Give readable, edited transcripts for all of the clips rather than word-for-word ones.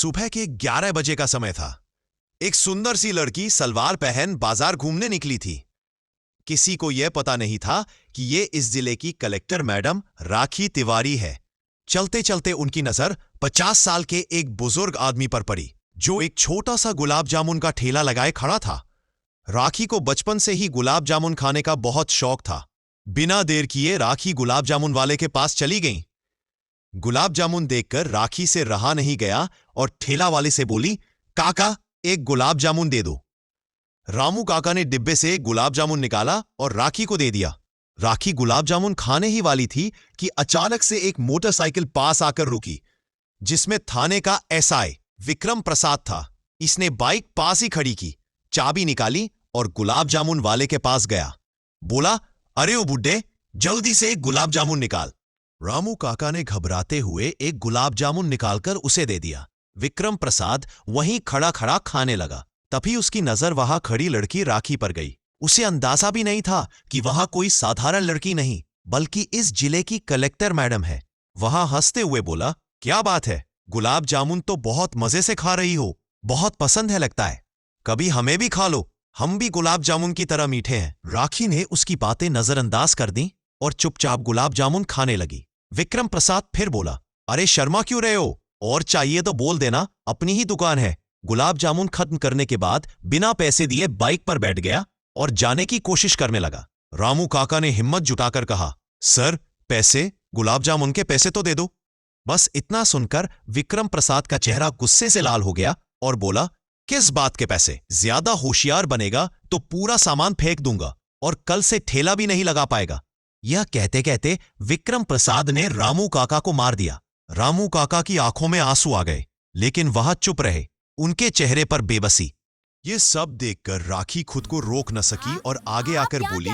सुबह के 11 बजे का समय था। एक सुंदर सी लड़की सलवार पहन बाजार घूमने निकली थी। किसी को यह पता नहीं था कि ये इस जिले की कलेक्टर मैडम राखी तिवारी है। चलते चलते उनकी नजर 50 साल के एक बुजुर्ग आदमी पर पड़ी, जो एक छोटा सा गुलाब जामुन का ठेला लगाए खड़ा था। राखी को बचपन से ही गुलाब जामुन खाने का बहुत शौक था। बिना देर किए राखी गुलाब जामुन वाले के पास चली गई। गुलाब जामुन देखकर राखी से रहा नहीं गया और ठेला वाले से बोली, काका एक गुलाब जामुन दे दो। रामू काका ने डिब्बे से गुलाब जामुन निकाला और राखी को दे दिया। राखी गुलाब जामुन खाने ही वाली थी कि अचानक से एक मोटरसाइकिल पास आकर रुकी, जिसमें थाने का एसआई विक्रम प्रसाद था। इसने बाइक पास ही खड़ी की, चाबी निकाली और गुलाब जामुन वाले के पास गया। बोला, अरे ओ बुड्ढे, जल्दी से एक गुलाब जामुन निकाल। रामू काका ने घबराते हुए एक गुलाब जामुन निकालकर उसे दे दिया। विक्रम प्रसाद वहीं खड़ा खड़ा खाने लगा। तभी उसकी नजर वहां खड़ी लड़की राखी पर गई। उसे अंदाजा भी नहीं था कि वहां कोई साधारण लड़की नहीं, बल्कि इस जिले की कलेक्टर मैडम है। वहां हंसते हुए बोला, क्या बात है, गुलाब जामुन तो बहुत मजे से खा रही हो, बहुत पसंद है लगता है। कभी हमें भी खा लो, हम भी गुलाब जामुन की तरह मीठे हैं। राखी ने उसकी बातें नजरअंदाज कर दी और चुपचाप गुलाब जामुन खाने लगी। विक्रम प्रसाद फिर बोला, अरे शर्मा क्यों रहे हो, और चाहिए तो बोल देना, अपनी ही दुकान है। गुलाब जामुन खत्म करने के बाद बिना पैसे दिए बाइक पर बैठ गया और जाने की कोशिश करने लगा। रामू काका ने हिम्मत जुटाकर कहा, सर पैसे, गुलाब जामुन के पैसे तो दे दो। बस इतना सुनकर विक्रम प्रसाद का चेहरा गुस्से से लाल हो गया और बोला, किस बात के पैसे? ज्यादा होशियार बनेगा तो पूरा सामान फेंक दूंगा और कल से ठेला भी नहीं लगा पाएगा। यह कहते कहते विक्रम प्रसाद ने रामू काका को मार दिया। रामू काका की आंखों में आंसू आ गए, लेकिन वह चुप रहे, उनके चेहरे पर बेबसी। ये सब देखकर राखी खुद को रोक न सकी और आगे आकर बोली,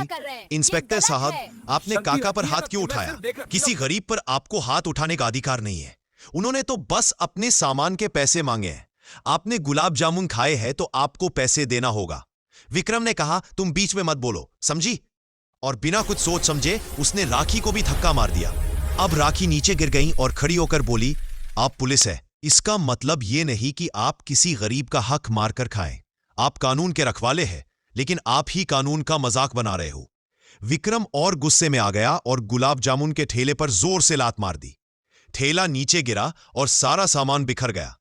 इंस्पेक्टर साहब, आपने काका पर हाथ क्यों उठाया? किसी गरीब पर आपको हाथ उठाने का अधिकार नहीं है। उन्होंने तो बस अपने सामान के पैसे मांगे हैं। आपने गुलाब जामुन खाए हैं तो आपको पैसे देना होगा। विक्रम ने कहा, तुम बीच में मत बोलो, समझी? और बिना कुछ सोच समझे उसने राखी को भी धक्का मार दिया। अब राखी नीचे गिर गई और खड़ी होकर बोली, आप पुलिस है, इसका मतलब यह नहीं कि आप किसी गरीब का हक मारकर खाएं। आप कानून के रखवाले हैं, लेकिन आप ही कानून का मजाक बना रहे हो। विक्रम और गुस्से में आ गया और गुलाब जामुन के ठेले पर जोर से लात मार दी। ठेला नीचे गिरा और सारा सामान बिखर गया।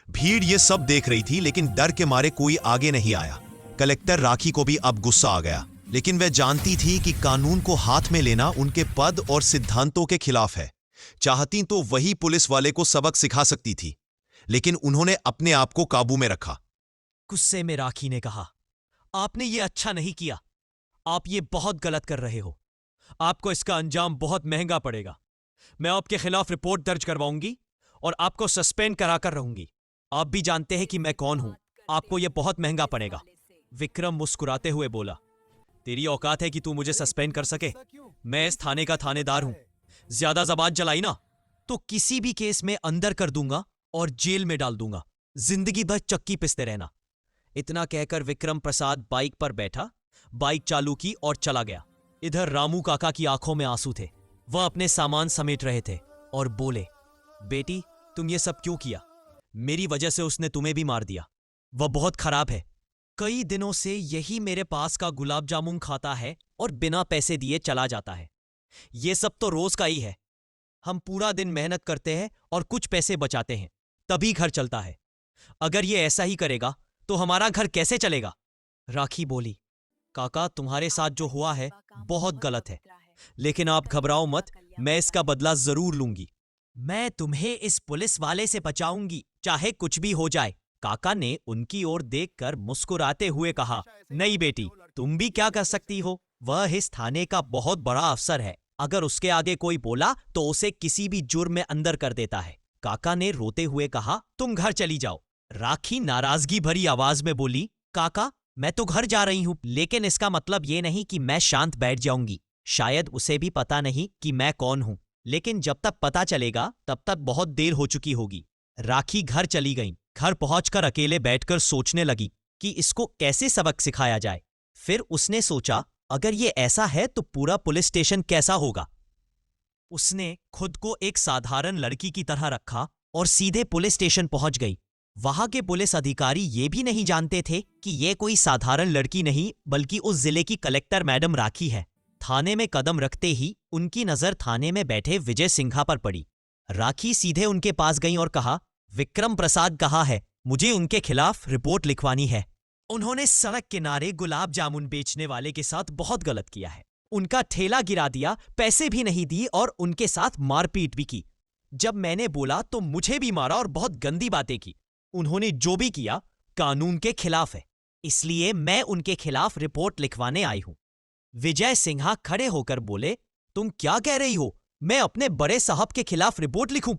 भीड़ ये सब देख रही थी, लेकिन डर के मारे कोई आगे नहीं आया। कलेक्टर राखी को भी अब गुस्सा आ गया, लेकिन वह जानती थी कि कानून को हाथ में लेना उनके पद और सिद्धांतों के खिलाफ है। चाहती तो वही पुलिस वाले को सबक सिखा सकती थी, लेकिन उन्होंने अपने आप को काबू में रखा। गुस्से में राखी ने कहा, आपने ये अच्छा नहीं किया। आप ये बहुत गलत कर रहे हो। आपको इसका अंजाम बहुत महंगा पड़ेगा। मैं आपके खिलाफ रिपोर्ट दर्ज करवाऊंगी और आपको सस्पेंड कराकर रहूंगी। आप भी जानते हैं कि मैं कौन हूं। आपको यह बहुत महंगा पड़ेगा। विक्रम मुस्कुराते हुए बोला, तेरी औकात है कि तू मुझे सस्पेंड कर सके? मैं इस थाने का थानेदार हूं। ज्यादा जबान चलाई ना तो किसी भी केस में अंदर कर दूंगा और जेल में डाल दूंगा। जिंदगी भर चक्की पिसते रहना। इतना कहकर विक्रम प्रसाद बाइक पर बैठा, बाइक चालू की और चला गया। इधर रामू काका की आंखों में आंसू थे। वह अपने सामान समेट रहे थे और बोले, बेटी तुम ये सब क्यों किया? मेरी वजह से उसने तुम्हें भी मार दिया। वह बहुत खराब है। कई दिनों से यही मेरे पास का गुलाब जामुन खाता है और बिना पैसे दिए चला जाता है। ये सब तो रोज का ही है। हम पूरा दिन मेहनत करते हैं और कुछ पैसे बचाते हैं, तभी घर चलता है। अगर ये ऐसा ही करेगा तो हमारा घर कैसे चलेगा? राखी बोली, काका तुम्हारे साथ जो हुआ है बहुत गलत है, लेकिन आप घबराओ मत, मैं इसका बदला जरूर लूंगी। मैं तुम्हें इस पुलिस वाले से बचाऊंगी, चाहे कुछ भी हो जाए। काका ने उनकी ओर देखकर मुस्कुराते हुए कहा, नहीं बेटी, तुम भी क्या कर सकती हो? वह इस थाने का बहुत बड़ा अफसर है। अगर उसके आगे कोई बोला तो उसे किसी भी जुर्म में अंदर कर देता है। काका ने रोते हुए कहा, तुम घर चली जाओ। राखी नाराजगी भरी आवाज में बोली, काका मैं तो घर जा रही हूं, लेकिन इसका मतलब ये नहीं कि मैं शांत बैठ जाऊंगी। शायद उसे भी पता नहीं कि मैं कौन हूं, लेकिन जब तक पता चलेगा तब तक बहुत देर हो चुकी होगी। राखी घर चली गई। घर पहुंचकर अकेले बैठकर सोचने लगी कि इसको कैसे सबक सिखाया जाए। फिर उसने सोचा, अगर ये ऐसा है तो पूरा पुलिस स्टेशन कैसा होगा। उसने खुद को एक साधारण लड़की की तरह रखा और सीधे पुलिस स्टेशन पहुंच गई। वहां के पुलिस अधिकारी ये भी नहीं जानते थे कि ये कोई साधारण लड़की नहीं बल्कि उस जिले की कलेक्टर मैडम राखी है। थाने में कदम रखते ही उनकी नजर थाने में बैठे विजय सिंघा पर पड़ी। राखी सीधे उनके पास गई और कहा, विक्रम प्रसाद कहाँ है? मुझे उनके खिलाफ रिपोर्ट लिखवानी है। उन्होंने सड़क किनारे गुलाब जामुन बेचने वाले के साथ बहुत गलत किया है। उनका ठेला गिरा दिया, पैसे भी नहीं दिए और उनके साथ मारपीट भी की। जब मैंने बोला तो मुझे भी मारा और बहुत गंदी बातें की। उन्होंने जो भी किया कानून के खिलाफ है, इसलिए मैं उनके खिलाफ रिपोर्ट लिखवाने आई हूं। विजय सिंघा खड़े होकर बोले, तुम क्या कह रही हो? मैं अपने बड़े साहब के खिलाफ रिपोर्ट लिखूं?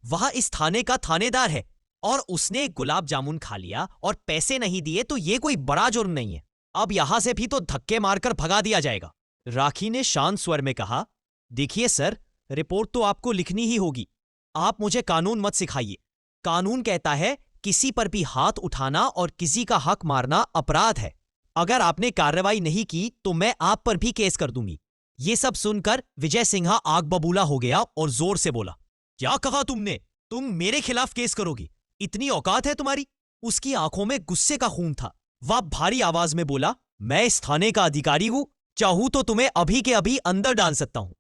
वह इस थाने का थानेदार है और उसने गुलाब जामुन खा लिया और पैसे नहीं दिए तो ये कोई बड़ा जुर्म नहीं है। अब यहां से भी तो धक्के मारकर भगा दिया जाएगा। राखी ने शांत स्वर में कहा, देखिए सर, रिपोर्ट तो आपको लिखनी ही होगी। आप मुझे कानून मत सिखाइए। कानून कहता है किसी पर भी हाथ उठाना और किसी का हक मारना अपराध है। अगर आपने कार्रवाई नहीं की तो मैं आप पर भी केस कर दूंगी। ये सब सुनकर विजय सिंघा आग बबूला हो गया और जोर से बोला, क्या कहा तुमने? तुम मेरे खिलाफ केस करोगी? इतनी औकात है तुम्हारी? उसकी आंखों में गुस्से का खून था। वह भारी आवाज में बोला, मैं इस थाने का अधिकारी हूं, चाहूं तो तुम्हें अभी के अभी अंदर डाल सकता हूं।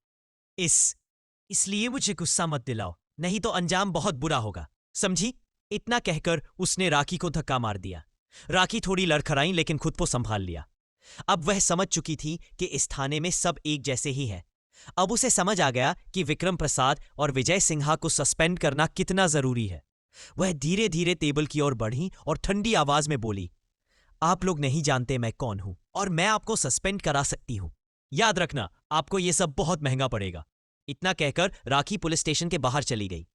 इसलिए मुझे गुस्सा मत दिलाओ, नहीं तो अंजाम बहुत बुरा होगा, समझी? इतना कहकर उसने राखी को धक्का मार दिया। राखी थोड़ी लड़खड़ाई लेकिन खुद को संभाल लिया। अब वह समझ चुकी थी कि इस थाने में सब एक जैसे ही हैं। अब उसे समझ आ गया कि विक्रम प्रसाद और विजय सिंघा को सस्पेंड करना कितना जरूरी है। वह धीरे धीरे टेबल की ओर बढ़ी और ठंडी आवाज में बोली, आप लोग नहीं जानते मैं कौन हूं और मैं आपको सस्पेंड करा सकती हूं। याद रखना, आपको यह सब बहुत महंगा पड़ेगा। इतना कहकर राखी पुलिस स्टेशन के बाहर चली गई।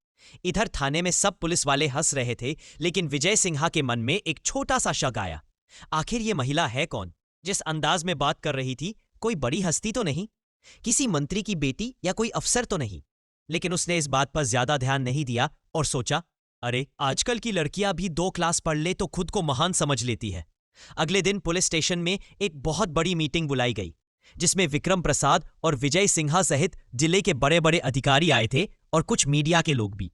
इधर थाने में सब पुलिस वाले हंस रहे थे, लेकिन विजय सिंघा के मन में एक छोटा सा शक आया। आखिर ये महिला है कौन? जिस अंदाज में बात कर रही थी, कोई बड़ी हस्ती तो नहीं, किसी मंत्री की बेटी या कोई अफसर तो नहीं। लेकिन उसने इस बात पर ज्यादा ध्यान नहीं दिया और सोचा, अरे आजकल की लड़कियां भी 2 क्लास पढ़ ले तो खुद को महान समझ लेती है। अगले दिन पुलिस स्टेशन में एक बहुत बड़ी मीटिंग बुलाई गई, जिसमें विक्रम प्रसाद और विजय सिंघा सहित जिले के बड़े बड़े अधिकारी आए थे और कुछ मीडिया के लोग भी।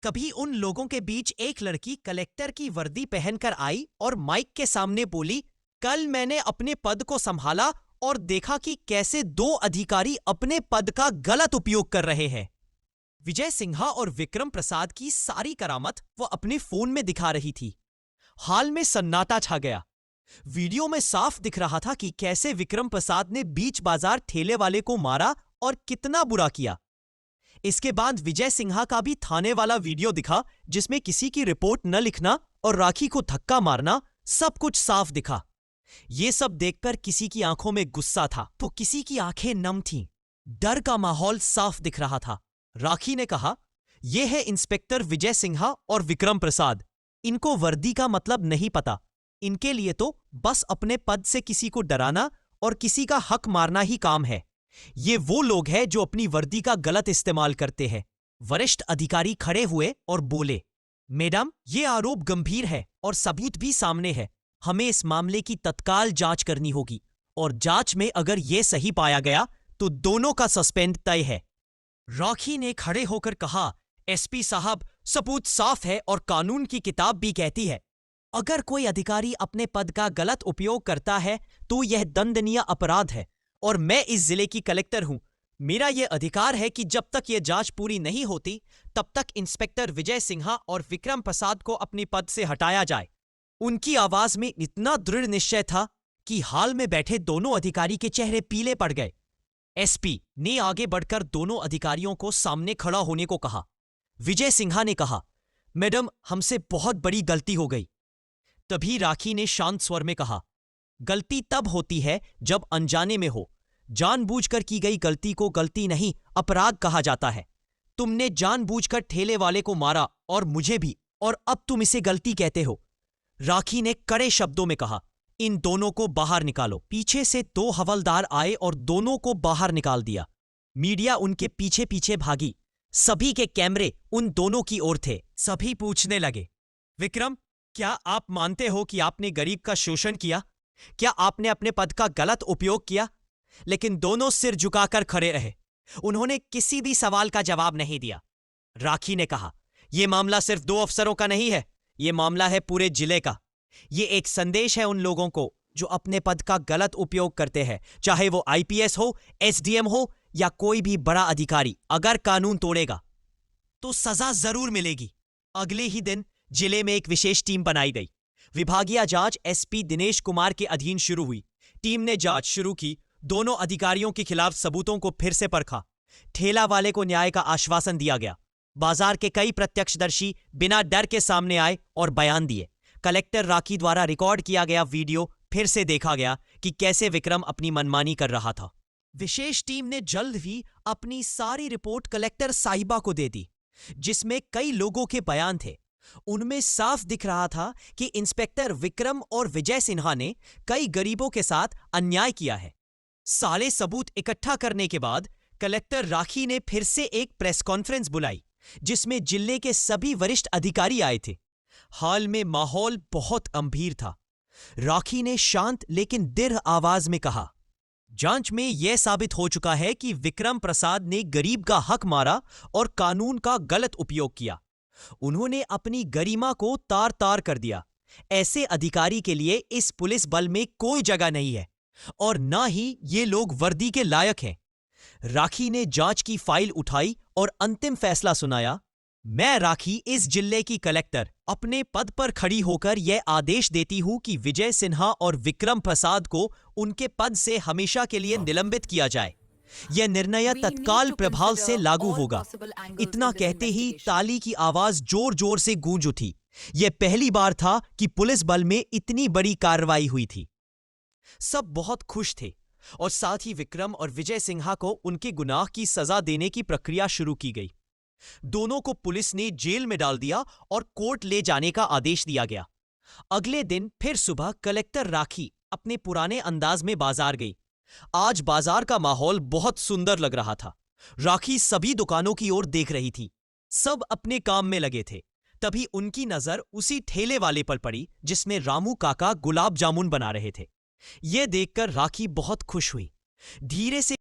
कभी उन लोगों के बीच एक लड़की कलेक्टर की वर्दी पहनकर आई और माइक के सामने बोली, कल मैंने अपने पद को संभाला और देखा कि कैसे 2 अधिकारी अपने पद का गलत उपयोग कर रहे हैं। विजय सिंघा और विक्रम प्रसाद की सारी करामत वो अपने फोन में दिखा रही थी। हाल में सन्नाटा छा गया। वीडियो में साफ दिख रहा था कि कैसे विक्रम प्रसाद ने बीच बाजार ठेले वाले को मारा और कितना बुरा किया। इसके बाद विजय सिंघा का भी थाने वाला वीडियो दिखा, जिसमें किसी की रिपोर्ट न लिखना और राखी को धक्का मारना, सब कुछ साफ दिखा। ये सब देखकर किसी की आंखों में गुस्सा था तो किसी की आंखें नम थीं। डर का माहौल साफ दिख रहा था। राखी ने कहा, यह है इंस्पेक्टर विजय सिंघा और विक्रम प्रसाद। इनको वर्दी का मतलब नहीं पता। इनके लिए तो बस अपने पद से किसी को डराना और किसी का हक मारना ही काम है। ये वो लोग हैं जो अपनी वर्दी का गलत इस्तेमाल करते हैं। वरिष्ठ अधिकारी खड़े हुए और बोले, मैडम, ये आरोप गंभीर है और सबूत भी सामने है। हमें इस मामले की तत्काल जांच करनी होगी और जांच में अगर ये सही पाया गया तो दोनों का सस्पेंड तय है। राखी ने खड़े होकर कहा, एसपी साहब, सबूत साफ है और कानून की किताब भी कहती है, अगर कोई अधिकारी अपने पद का गलत उपयोग करता है तो यह दंडनीय अपराध है और मैं इस जिले की कलेक्टर हूं। मेरा यह अधिकार है कि जब तक यह जांच पूरी नहीं होती तब तक इंस्पेक्टर विजय सिंघा और विक्रम प्रसाद को अपनी पद से हटाया जाए। उनकी आवाज में इतना दृढ़ निश्चय था कि हाल में बैठे दोनों अधिकारी के चेहरे पीले पड़ गए। एसपी ने आगे बढ़कर दोनों अधिकारियों को सामने खड़ा होने को कहा। विजय सिंघा ने कहा, मैडम, हमसे बहुत बड़ी गलती हो गई। तभी राखी ने शांत स्वर में कहा, गलती तब होती है जब अनजाने में हो। जानबूझकर की गई गलती को गलती नहीं, अपराध कहा जाता है। तुमने जानबूझकर ठेले वाले को मारा और मुझे भी, और अब तुम इसे गलती कहते हो। राखी ने कड़े शब्दों में कहा, इन दोनों को बाहर निकालो। पीछे से 2 हवलदार आए और दोनों को बाहर निकाल दिया। मीडिया उनके पीछे पीछे भागी। सभी के कैमरे उन दोनों की ओर थे। सभी पूछने लगे, विक्रम, क्या आप मानते हो कि आपने गरीब का शोषण किया? क्या आपने अपने पद का गलत उपयोग किया? लेकिन दोनों सिर झुकाकर खड़े रहे। उन्होंने किसी भी सवाल का जवाब नहीं दिया। राखी ने कहा, यह मामला सिर्फ 2 अफसरों का नहीं है, ये मामला है पूरे जिले का। ये एक संदेश है उन लोगों को जो अपने पद का गलत उपयोग करते हैं, चाहे वो आईपीएस हो, एसडीएम हो या कोई भी बड़ा अधिकारी। अगर कानून तोड़ेगा तो सजा जरूर मिलेगी। अगले ही दिन जिले में एक विशेष टीम बनाई गई। विभागीय जांच एसपी दिनेश कुमार के अधीन शुरू हुई। टीम ने जांच शुरू की। दोनों अधिकारियों के खिलाफ सबूतों को फिर से परखा। ठेला वाले को न्याय का आश्वासन दिया गया। बाजार के कई प्रत्यक्षदर्शी बिना डर के सामने आए और बयान दिए। कलेक्टर राखी द्वारा रिकॉर्ड किया गया वीडियो फिर से देखा गया कि कैसे विक्रम अपनी मनमानी कर रहा था। विशेष टीम ने जल्द ही अपनी सारी रिपोर्ट कलेक्टर साहिबा को दे दी, जिसमें कई लोगों के बयान थे। उनमें साफ दिख रहा था कि इंस्पेक्टर विक्रम और विजय सिन्हा ने कई गरीबों के साथ अन्याय किया है। सारे सबूत इकट्ठा करने के बाद कलेक्टर राखी ने फिर से एक प्रेस कॉन्फ्रेंस बुलाई, जिसमें जिले के सभी वरिष्ठ अधिकारी आए थे। हाल में माहौल बहुत गंभीर था। राखी ने शांत लेकिन दृढ़ आवाज में कहा, जांच में यह साबित हो चुका है कि विक्रम प्रसाद ने गरीब का हक मारा और कानून का गलत उपयोग किया। उन्होंने अपनी गरिमा को तार तार कर दिया। ऐसे अधिकारी के लिए इस पुलिस बल में कोई जगह नहीं है और ना ही ये लोग वर्दी के लायक हैं। राखी ने जांच की फाइल उठाई और अंतिम फैसला सुनाया। मैं राखी, इस जिले की कलेक्टर, अपने पद पर खड़ी होकर यह आदेश देती हूं कि विजय सिन्हा और विक्रम प्रसाद को उनके पद से हमेशा के लिए निलंबित किया जाए। यह निर्णय तत्काल प्रभाव से लागू होगा। इतना कहते ही ताली की आवाज जोर जोर से गूंज उठी। यह पहली बार था कि पुलिस बल में इतनी बड़ी कार्रवाई हुई थी। सब बहुत खुश थे और साथ ही विक्रम और विजय सिन्हा को उनके गुनाह की सजा देने की प्रक्रिया शुरू की गई। दोनों को पुलिस ने जेल में डाल दिया और कोर्ट ले जाने का आदेश दिया गया। अगले दिन फिर सुबह कलेक्टर राखी अपने पुराने अंदाज में बाजार गई। आज बाजार का माहौल बहुत सुंदर लग रहा था। राखी सभी दुकानों की ओर देख रही थी। सब अपने काम में लगे थे। तभी उनकी नजर उसी ठेले वाले पर पड़ी जिसमें रामू काका गुलाब जामुन बना रहे थे। यह देखकर राखी बहुत खुश हुई। धीरे से